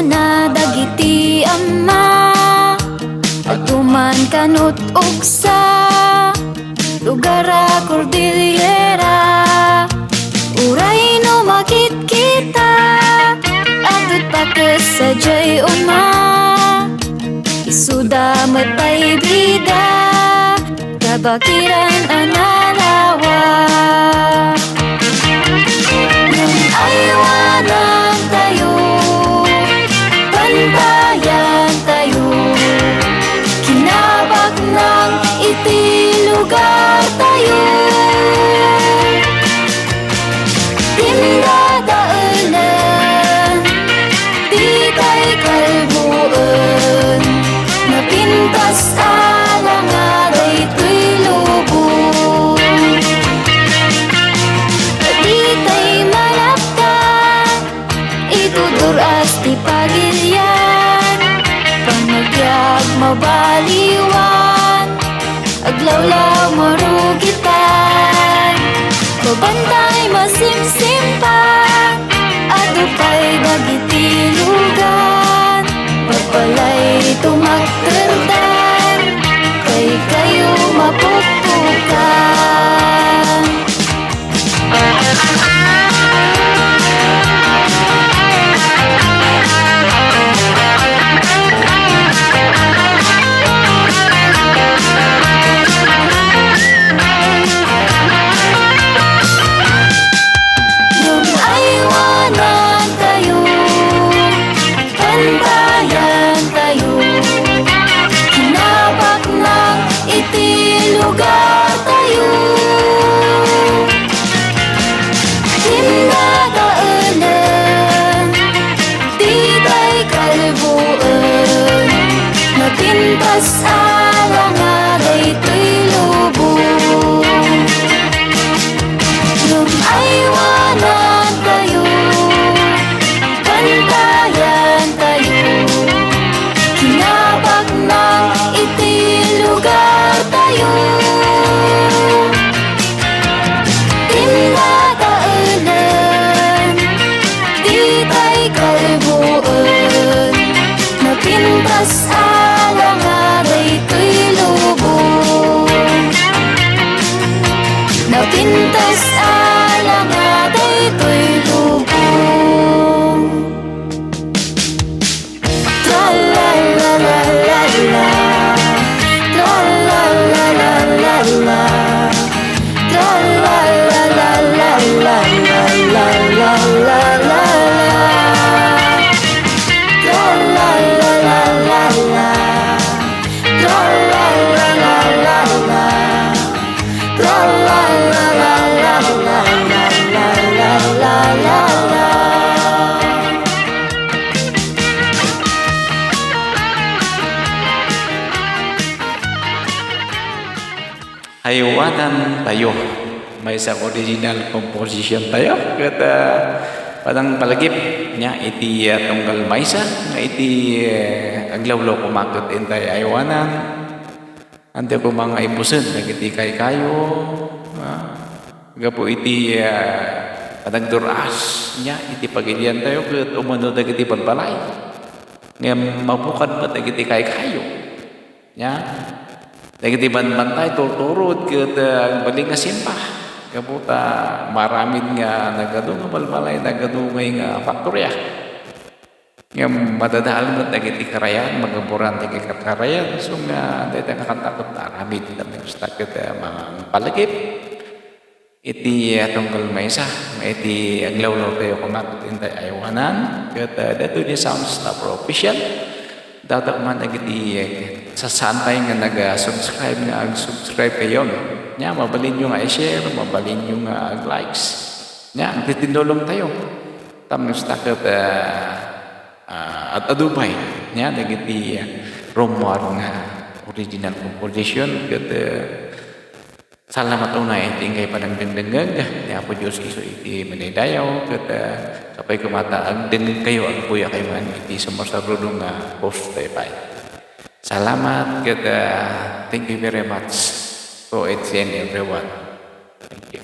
na dagiti amma atuman kanut uksa lugar a Cordillera uray no makit kita adut pakes sajay uma isuda matay bida kabakiran analawa nang aywanan tayo bantayan tayo kinabak ng iti lugar tayo tindadaanan di tay kalbuan napintas alang daytoy lubong di tay malaptan ituduras ti pagilyan panagyag mabaliwan aglawlaw marugitan babantay masimsimpan adupay dagiti lugar papalay tumakterdan kay kayo mapupukkan lugar tayo tindadaanan di tay kalbuan napintas alang daytoy lubong nung aywanan tayo bantayan tayo kinabak ng iti lugar tayo tindadaanan di tay kalbuan napintas alang daytoy lubong napintas alang daytoy lubong tra-la-la-la-la-la tra-la-la-la-la-la Aywanan tayo may sa original composition tayo kata padang palagip nya iti tunggal maysa nga iti aglawlaw kumakot intay aywanan ante ko mga ibusen nagiti kay kayo gapo iti padang duras nya iti pagilian tayo ket umano dagiti pagbalay nga mabukad pa dagiti kay kayo nya dagiti bantay turturod ket baling nga simpah kaputa maramid nga nagado nga balbalay nagado nga faktorya nga madadaan mo dagiti karayan magaburan dagiti karayan so nga dayta kakantakot na aramid dami gusto ket mga palagip iti tunggal maysa iti aglawlaw tayo kumakot intay aywanan ket dato ni Sounds Star Official dadak man dagiti sa santay nga nag-subscribe nga ag-subscribe kayo nya mabalin nyo nga i-share mabalin nyo nga ag-likes nya titindulong tayo tamnos taket at adubay nya dagiti rumor nga original composition ket salamat unay tingkay panagdengdengag nya po Dios iso iti manaydayaw ket kapay kumata agdengeg kayo agpuya kay man iti sumarsarudong nga post tayo pay. Salamat ket thank you very much to each and everyone. Thank you.